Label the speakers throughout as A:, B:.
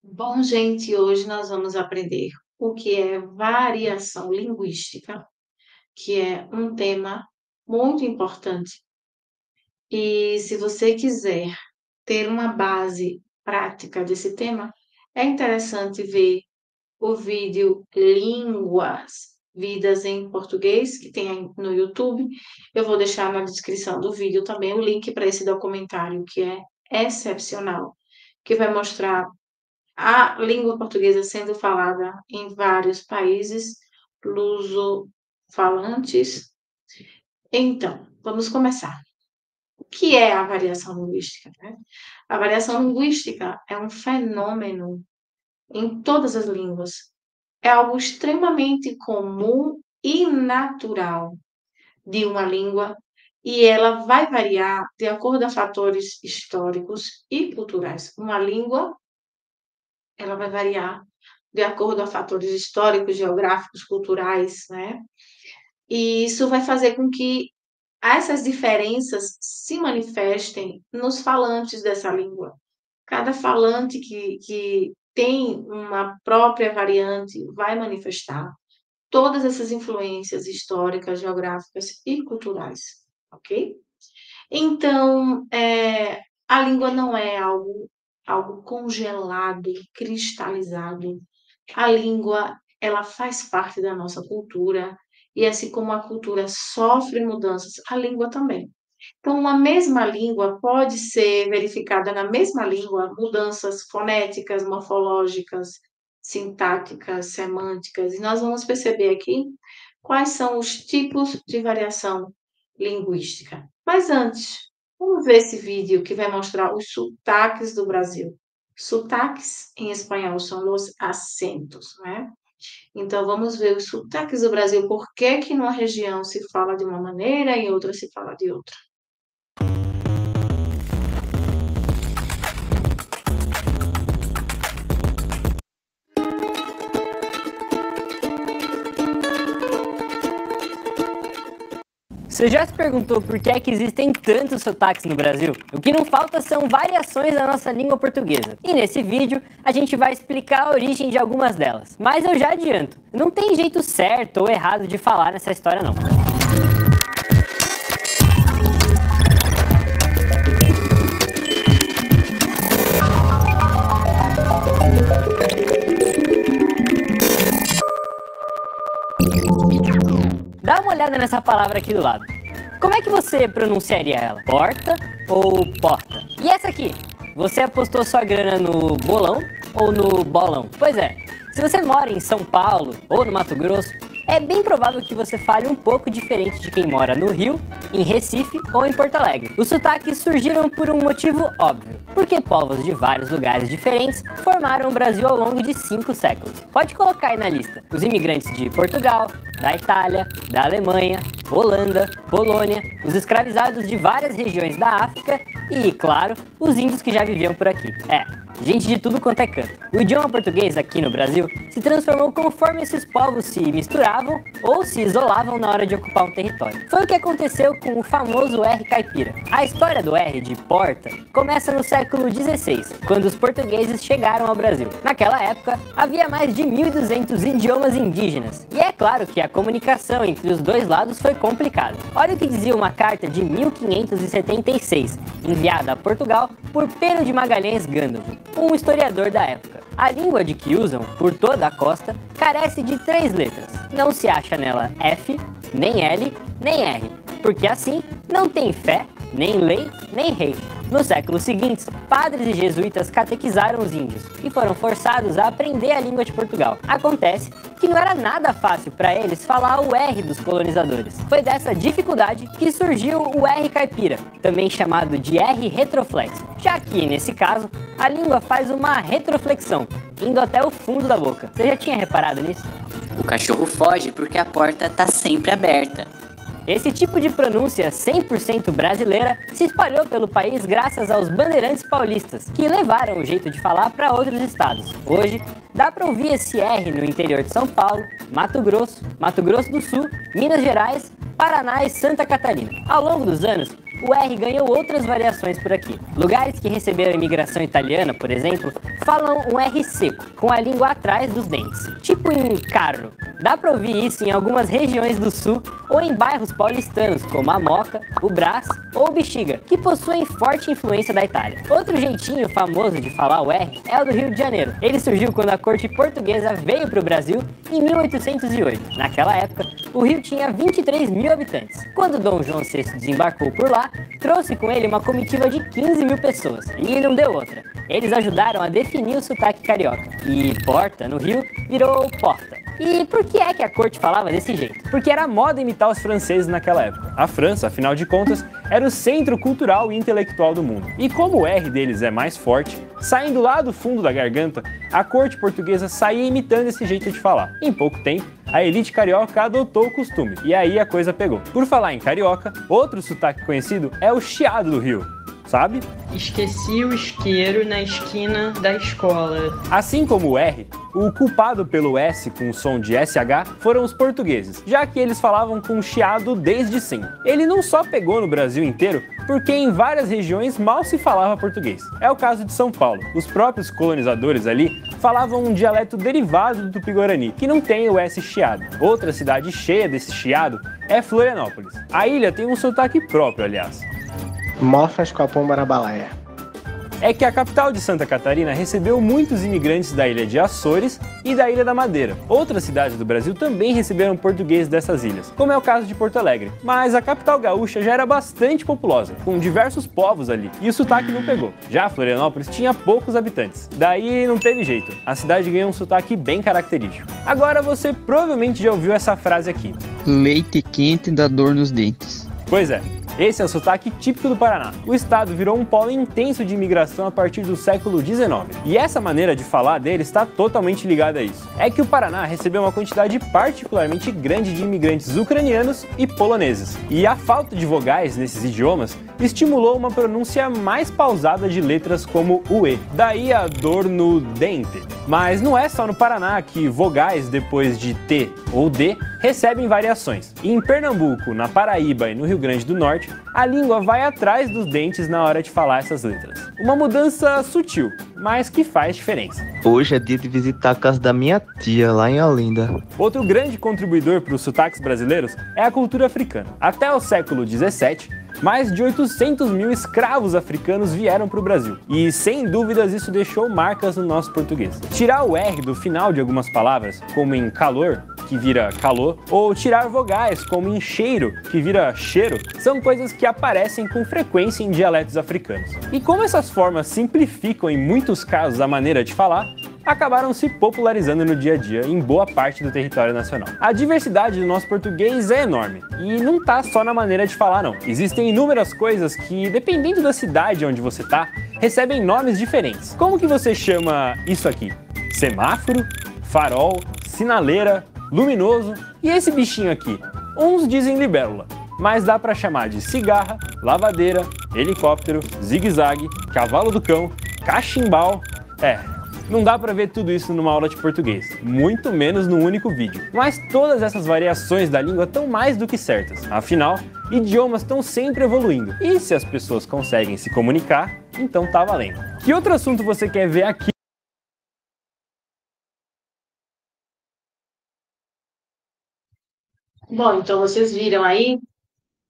A: Bom, gente, hoje nós vamos aprender o que é variação linguística, que é um tema muito importante. E se você quiser ter uma base prática desse tema, é interessante ver o vídeo Línguas Vidas em Português, que tem aí no YouTube. Eu vou deixar na descrição do vídeo também o link para esse documentário, que é excepcional, que vai mostrar a língua portuguesa sendo falada em vários países lusofalantes. Então, vamos começar. O que é a variação linguística, né? A variação linguística é um fenômeno em todas as línguas. É algo extremamente comum e natural de uma língua e ela vai variar de acordo a fatores históricos e culturais. Uma língua, ela vai variar de acordo a fatores históricos, geográficos, culturais, né? E isso vai fazer com que essas diferenças se manifestem nos falantes dessa língua. Cada falante que tem uma própria variante vai manifestar todas essas influências históricas, geográficas e culturais, ok? Então, a língua não é algo congelado, cristalizado. A língua, ela faz parte da nossa cultura e assim como a cultura sofre mudanças, a língua também. Então, uma mesma língua pode ser verificada na mesma língua mudanças fonéticas, morfológicas, sintáticas, semânticas, e nós vamos perceber aqui quais são os tipos de variação linguística. Mas antes, vamos ver esse vídeo que vai mostrar os sotaques do Brasil. Sotaques em espanhol são os acentos, né? Então vamos ver os sotaques do Brasil, por que que numa região se fala de uma maneira e em outra se fala de outra.
B: Você já se perguntou por que é que existem tantos sotaques no Brasil? O que não falta são variações da nossa língua portuguesa. E nesse vídeo a gente vai explicar a origem de algumas delas. Mas eu já adianto, não tem jeito certo ou errado de falar nessa história não. Dá uma olhada nessa palavra aqui do lado. Como é que você pronunciaria ela? Porta ou porta? E essa aqui? Você apostou sua grana no bolão ou no bolão? Pois é, se você mora em São Paulo ou no Mato Grosso, é bem provável que você fale um pouco diferente de quem mora no Rio, em Recife ou em Porto Alegre. Os sotaques surgiram por um motivo óbvio, porque povos de vários lugares diferentes formaram o Brasil ao longo de 5 séculos. Pode colocar aí na lista os imigrantes de Portugal, da Itália, da Alemanha, Holanda, Polônia, os escravizados de várias regiões da África e, claro, os índios que já viviam por aqui. Gente de tudo quanto é canto. O idioma português aqui no Brasil se transformou conforme esses povos se misturavam ou se isolavam na hora de ocupar um território. Foi o que aconteceu com o famoso R caipira. A história do R de porta começa no século XVI, quando os portugueses chegaram ao Brasil. Naquela época, havia mais de 1.200 idiomas indígenas, e é claro que a comunicação entre os dois lados foi complicada. Olha o que dizia uma carta de 1576, enviada a Portugal por Pero de Magalhães Gandolfo, um historiador da época. A língua de que usam por toda a costa carece de 3 letras. Não se acha nela F, nem L, nem R, porque assim não tem fé, nem lei, nem rei. Nos séculos seguintes, padres e jesuítas catequizaram os índios e foram forçados a aprender a língua de Portugal. Acontece que não era nada fácil para eles falar o R dos colonizadores. Foi dessa dificuldade que surgiu o R caipira, também chamado de R retroflexo, já que, nesse caso, a língua faz uma retroflexão, indo até o fundo da boca. Você já tinha reparado nisso?
C: O cachorro foge porque a porta tá sempre aberta.
B: Esse tipo de pronúncia 100% brasileira se espalhou pelo país graças aos bandeirantes paulistas, que levaram o jeito de falar para outros estados. Hoje, dá para ouvir esse R no interior de São Paulo, Mato Grosso do Sul, Minas Gerais, Paraná e Santa Catarina. Ao longo dos anos, o R ganhou outras variações por aqui. Lugares que receberam a imigração italiana, por exemplo, falam um R seco, com a língua atrás dos dentes, tipo em carro. Dá pra ouvir isso em algumas regiões do sul ou em bairros paulistanos, como a Moca, o Brás ou o Bexiga, que possuem forte influência da Itália. Outro jeitinho famoso de falar o R é o do Rio de Janeiro. Ele surgiu quando a corte portuguesa veio para o Brasil em 1808. Naquela época, o Rio tinha 23 mil habitantes. Quando Dom João VI desembarcou por lá, trouxe com ele uma comitiva de 15 mil pessoas. E não deu outra. Eles ajudaram a definir o sotaque carioca. E Porta, no Rio, virou Porta. E por que é que a corte falava desse jeito?
D: Porque era moda imitar os franceses naquela época. A França, afinal de contas, era o centro cultural e intelectual do mundo. E como o R deles é mais forte, saindo lá do fundo da garganta, a corte portuguesa saía imitando esse jeito de falar. Em pouco tempo, a elite carioca adotou o costume, e aí a coisa pegou. Por falar em carioca, outro sotaque conhecido é o chiado do Rio. Sabe?
E: Esqueci o isqueiro na esquina da escola.
D: Assim como o R, o culpado pelo S com o som de SH foram os portugueses, já que eles falavam com chiado desde sempre. Ele não só pegou no Brasil inteiro, porque em várias regiões mal se falava português. É o caso de São Paulo. Os próprios colonizadores ali falavam um dialeto derivado do tupi-guarani, que não tem o S chiado. Outra cidade cheia desse chiado é Florianópolis. A ilha tem um sotaque próprio, aliás.
F: Mofas com a pomba na balaia.
D: É que a capital de Santa Catarina recebeu muitos imigrantes da ilha de Açores e da Ilha da Madeira. Outras cidades do Brasil também receberam português dessas ilhas, como é o caso de Porto Alegre. Mas a capital gaúcha já era bastante populosa, com diversos povos ali, e o sotaque não pegou. Já Florianópolis tinha poucos habitantes, daí não teve jeito, a cidade ganhou um sotaque bem característico. Agora você provavelmente já ouviu essa frase aqui.
G: Leite quente dá dor nos dentes.
D: Pois é. Esse é o sotaque típico do Paraná. O estado virou um polo intenso de imigração a partir do século XIX. E essa maneira de falar dele está totalmente ligada a isso. É que o Paraná recebeu uma quantidade particularmente grande de imigrantes ucranianos e poloneses. E a falta de vogais nesses idiomas estimulou uma pronúncia mais pausada de letras como o E. Daí a dor no dente. Mas não é só no Paraná que vogais depois de T ou D recebem variações. E em Pernambuco, na Paraíba e no Rio Grande do Norte, a língua vai atrás dos dentes na hora de falar essas letras. Uma mudança sutil, mas que faz diferença.
H: Hoje é dia de visitar a casa da minha tia, lá em Olinda.
D: Outro grande contribuidor para os sotaques brasileiros é a cultura africana. Até o século XVII, mais de 800 mil escravos africanos vieram para o Brasil. E, sem dúvidas, isso deixou marcas no nosso português. Tirar o R do final de algumas palavras, como em calor, que vira calor, ou tirar vogais, como em cheiro, que vira cheiro, são coisas que aparecem com frequência em dialetos africanos. E como essas formas simplificam em muitos casos a maneira de falar, acabaram se popularizando no dia a dia em boa parte do território nacional. A diversidade do nosso português é enorme, e não tá só na maneira de falar não. Existem inúmeras coisas que, dependendo da cidade onde você tá, recebem nomes diferentes. Como que você chama isso aqui? Semáforo? Farol? Sinaleira? Luminoso? E esse bichinho aqui? Uns dizem libélula, mas dá pra chamar de cigarra, lavadeira, helicóptero, zigue-zague, cavalo do cão, cachimbal. Não dá pra ver tudo isso numa aula de português, muito menos num único vídeo. Mas todas essas variações da língua estão mais do que certas. Afinal, idiomas estão sempre evoluindo. E se as pessoas conseguem se comunicar, então tá valendo. Que outro assunto você quer ver aqui?
A: Bom, então vocês viram aí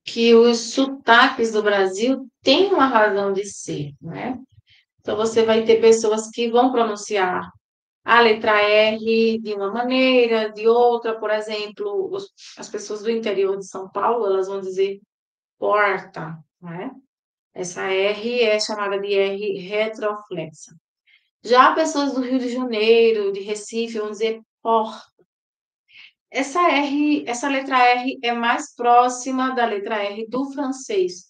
A: que os sotaques do Brasil têm uma razão de ser, né? Então você vai ter pessoas que vão pronunciar a letra R de uma maneira, de outra, por exemplo, as pessoas do interior de São Paulo, elas vão dizer porta, né? Essa R é chamada de R retroflexa. Já pessoas do Rio de Janeiro, de Recife, vão dizer porta. Essa letra R é mais próxima da letra R do francês.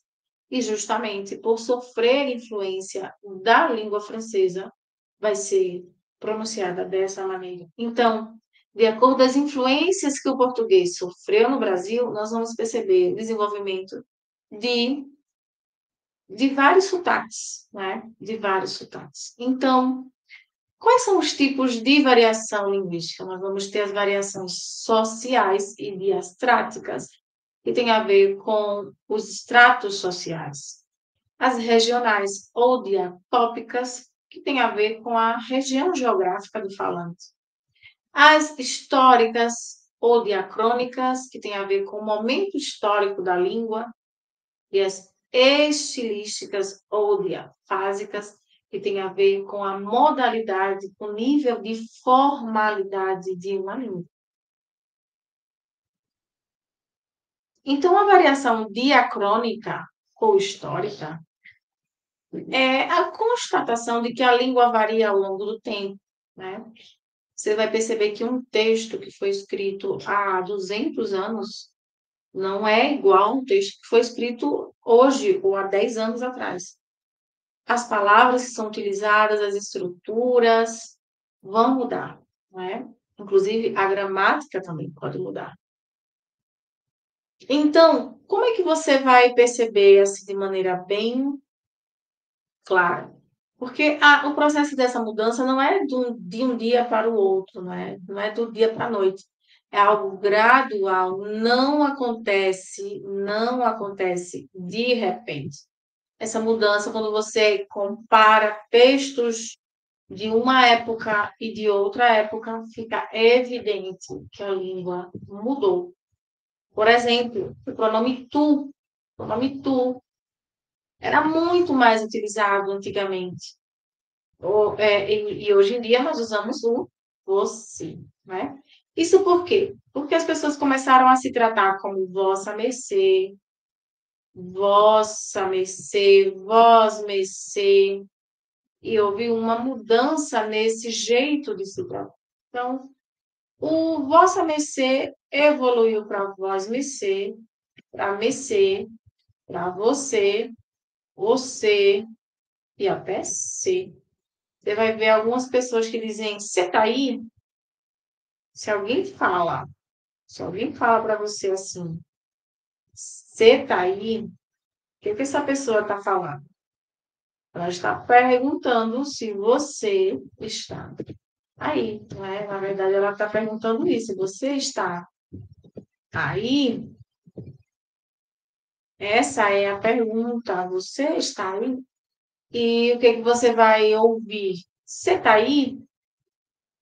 A: E justamente por sofrer influência da língua francesa, vai ser pronunciada dessa maneira. Então, de acordo com as influências que o português sofreu no Brasil, nós vamos perceber o desenvolvimento de vários sotaques, né? De vários sotaques. Então, quais são os tipos de variação linguística? Nós vamos ter as variações sociais e diastráticas que tem a ver com os estratos sociais. As regionais ou diatópicas, que tem a ver com a região geográfica do falante. As históricas ou diacrônicas, que tem a ver com o momento histórico da língua. E as estilísticas ou diafásicas, que tem a ver com a modalidade, com o nível de formalidade de uma língua. Então, a variação diacrônica ou histórica é a constatação de que a língua varia ao longo do tempo, né? Você vai perceber que um texto que foi escrito há 200 anos não é igual a um texto que foi escrito hoje ou há 10 anos atrás. As palavras que são utilizadas, as estruturas vão mudar, não é? Inclusive, a gramática também pode mudar. Então, como é que você vai perceber assim, de maneira bem clara? Porque o processo dessa mudança não é de um dia para o outro, não é do dia para a noite. É algo gradual, não acontece de repente. Essa mudança, quando você compara textos de uma época e de outra época, fica evidente que a língua mudou. Por exemplo, o pronome tu era muito mais utilizado antigamente. E hoje em dia nós usamos o você, né? Isso por quê? Porque as pessoas começaram a se tratar como vossa mercê, vós mercê, e houve uma mudança nesse jeito de se tratar. Então, o vossa mercê evoluiu para vós mercê, para você e até ser. Você vai ver algumas pessoas que dizem, você tá aí? Se alguém fala para você assim, você tá aí? O que essa pessoa está falando? Ela está perguntando se você está aí, né? Na verdade, ela está perguntando isso, se você está aí? Essa é a pergunta, você está aí? E o que você vai ouvir? Você está aí?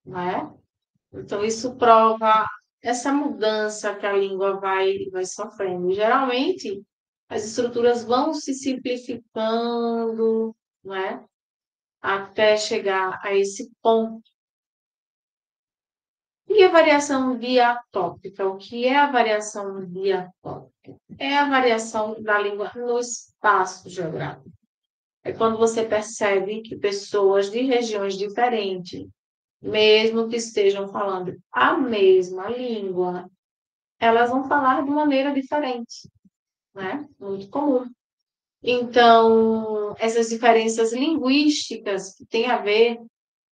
A: Não é? Então, isso prova essa mudança que a língua vai sofrendo. Geralmente, as estruturas vão se simplificando, não é? Até chegar a esse ponto. E a variação diatópica? O que é a variação diatópica? É a variação da língua no espaço geográfico. É quando você percebe que pessoas de regiões diferentes, mesmo que estejam falando a mesma língua, elas vão falar de maneira diferente, né? Muito comum. Então, essas diferenças linguísticas que têm a ver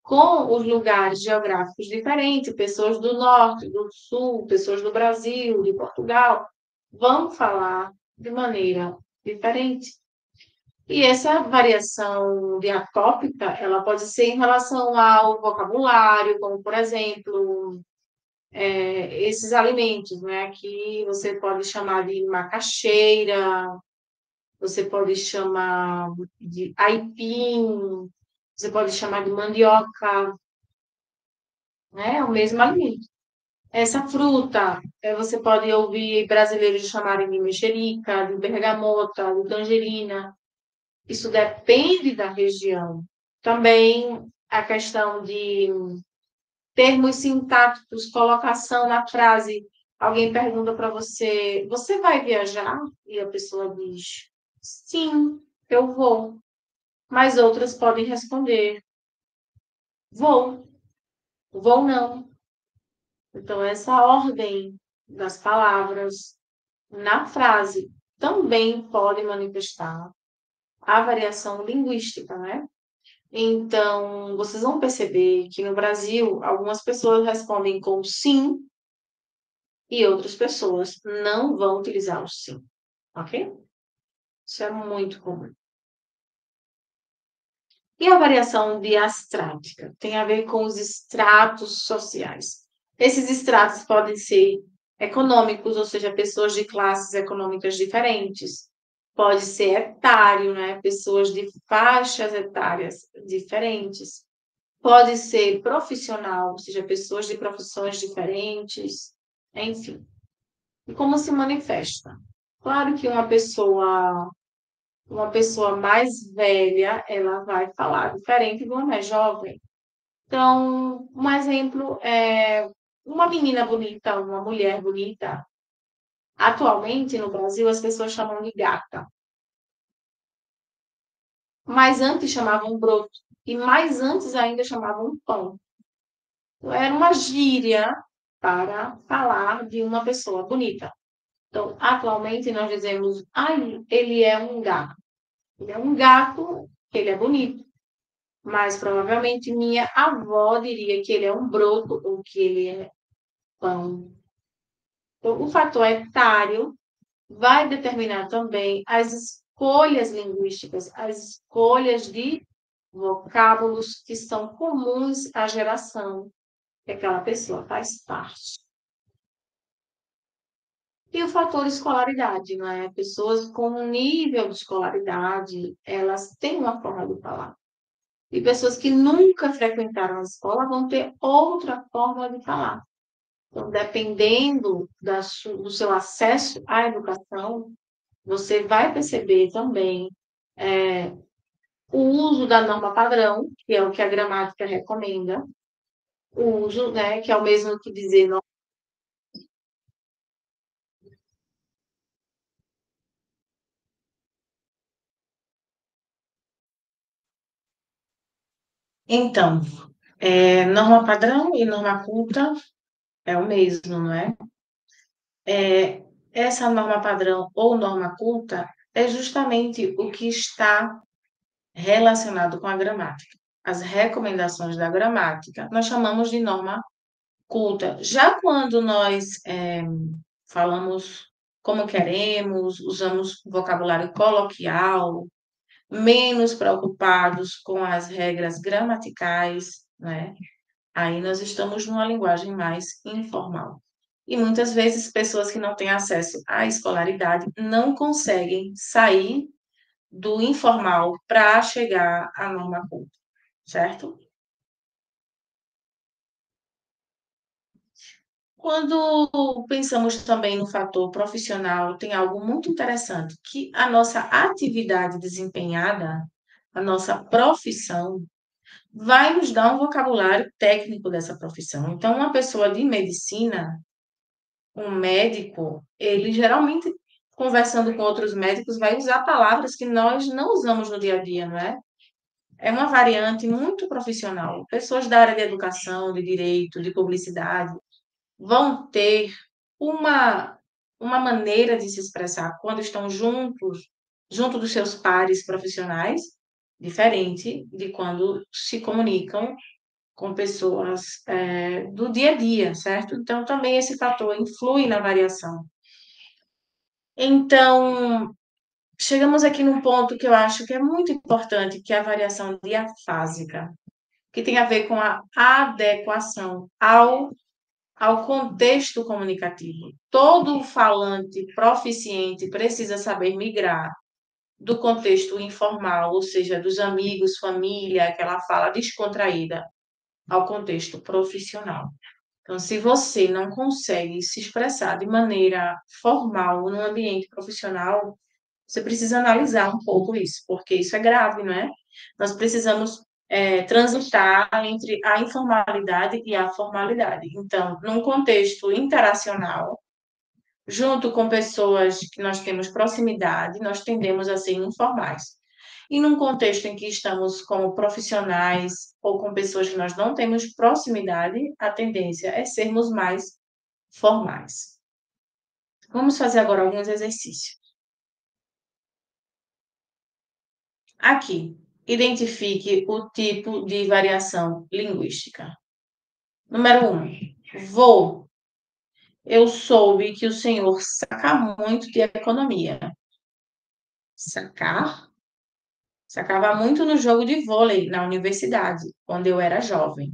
A: com os lugares geográficos diferentes, pessoas do norte, do sul, pessoas do Brasil, de Portugal, vão falar de maneira diferente. E essa variação diatópica, ela pode ser em relação ao vocabulário, como, por exemplo, esses alimentos, né? Que você pode chamar de macaxeira, você pode chamar de aipim, você pode chamar de mandioca, né? É o mesmo alimento. Essa fruta, você pode ouvir brasileiros chamarem de mexerica, de bergamota, de tangerina. Isso depende da região. Também a questão de termos sintáticos, colocação na frase. Alguém pergunta para você, você vai viajar? E a pessoa diz, sim, eu vou. Mas outras podem responder, vou não. Então, essa ordem das palavras na frase também pode manifestar a variação linguística, né? Então, vocês vão perceber que no Brasil, algumas pessoas respondem com sim e outras pessoas não vão utilizar o sim, ok? Isso é muito comum. E a variação diastrática tem a ver com os estratos sociais. Esses estratos podem ser econômicos, ou seja, pessoas de classes econômicas diferentes. Pode ser etário, né? Pessoas de faixas etárias diferentes. Pode ser profissional, ou seja, pessoas de profissões diferentes, enfim. E como se manifesta? Claro que uma pessoa mais velha, ela vai falar diferente de uma mais jovem. Então, um exemplo é uma menina bonita, uma mulher bonita. Atualmente, no Brasil, as pessoas chamam de gata. Mas antes chamavam broto. E mais antes ainda chamavam pão. Então, era uma gíria para falar de uma pessoa bonita. Então, atualmente, nós dizemos, ai, ele é um gato. Ele é um gato, ele é bonito. Mas provavelmente minha avó diria que ele é um broto ou que ele é pão. Então, o fator etário vai determinar também as escolhas linguísticas, as escolhas de vocábulos que são comuns à geração que aquela pessoa faz parte. E o fator escolaridade, não é? Pessoas com um nível de escolaridade, elas têm uma forma de falar. E pessoas que nunca frequentaram a escola vão ter outra forma de falar. Então, dependendo do seu acesso à educação, você vai perceber também o uso da norma padrão, que é o que a gramática recomenda, o uso, né, que é o mesmo que dizer. Então, norma padrão e norma culta é o mesmo, não é? Essa norma padrão ou norma culta é justamente o que está relacionado com a gramática. As recomendações da gramática, nós chamamos de norma culta. Já quando nós falamos como queremos, usamos vocabulário coloquial, menos preocupados com as regras gramaticais, né? Aí nós estamos numa linguagem mais informal. E muitas vezes pessoas que não têm acesso à escolaridade não conseguem sair do informal para chegar à norma culta, certo? Quando pensamos também no fator profissional, tem algo muito interessante, que a nossa atividade desempenhada, a nossa profissão, vai nos dar um vocabulário técnico dessa profissão. Então, uma pessoa de medicina, um médico, ele geralmente, conversando com outros médicos, vai usar palavras que nós não usamos no dia a dia, não é? É uma variante muito profissional. Pessoas da área de educação, de direito, de publicidade, vão ter uma, uma maneira de se expressar quando estão juntos, junto dos seus pares profissionais, diferente de quando se comunicam com pessoas do dia a dia, certo? Então, também esse fator influi na variação. Então, chegamos aqui num ponto que eu acho que é muito importante, que é a variação diafásica, que tem a ver com a adequação ao contexto comunicativo. Todo falante proficiente precisa saber migrar do contexto informal, ou seja, dos amigos, família, aquela fala descontraída, ao contexto profissional. Então, se você não consegue se expressar de maneira formal no ambiente profissional, você precisa analisar um pouco isso, porque isso é grave, não é? Nós precisamos transitar entre a informalidade e a formalidade. Então, num contexto interacional, junto com pessoas que nós temos proximidade, nós tendemos a ser informais. E num contexto em que estamos como profissionais ou com pessoas que nós não temos proximidade, a tendência é sermos mais formais. Vamos fazer agora alguns exercícios. Aqui, identifique o tipo de variação linguística. Número 1. Vou. Eu soube que o senhor saca muito de economia. Sacar? Sacava muito no jogo de vôlei na universidade, quando eu era jovem.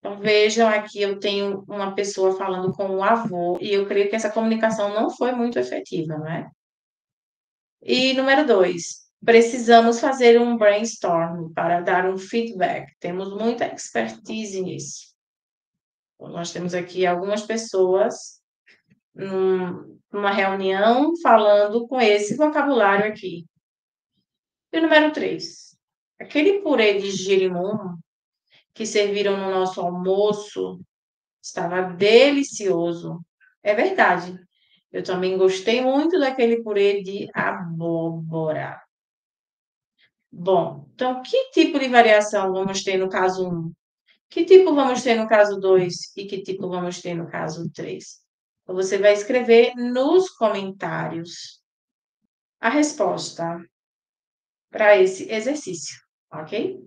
A: Então, vejam aqui, eu tenho uma pessoa falando com o avô, e eu creio que essa comunicação não foi muito efetiva, não é? E número 2, precisamos fazer um brainstorm para dar um feedback. Temos muita expertise nisso. Então, nós temos aqui algumas pessoas numa reunião falando com esse vocabulário aqui. E o número 3, aquele purê de girimum que serviram no nosso almoço estava delicioso. É verdade. Eu também gostei muito daquele purê de abóbora. Bom, então que tipo de variação vamos ter no caso 1? Que tipo vamos ter no caso 2? E que tipo vamos ter no caso 3? Então, você vai escrever nos comentários a resposta para esse exercício, ok?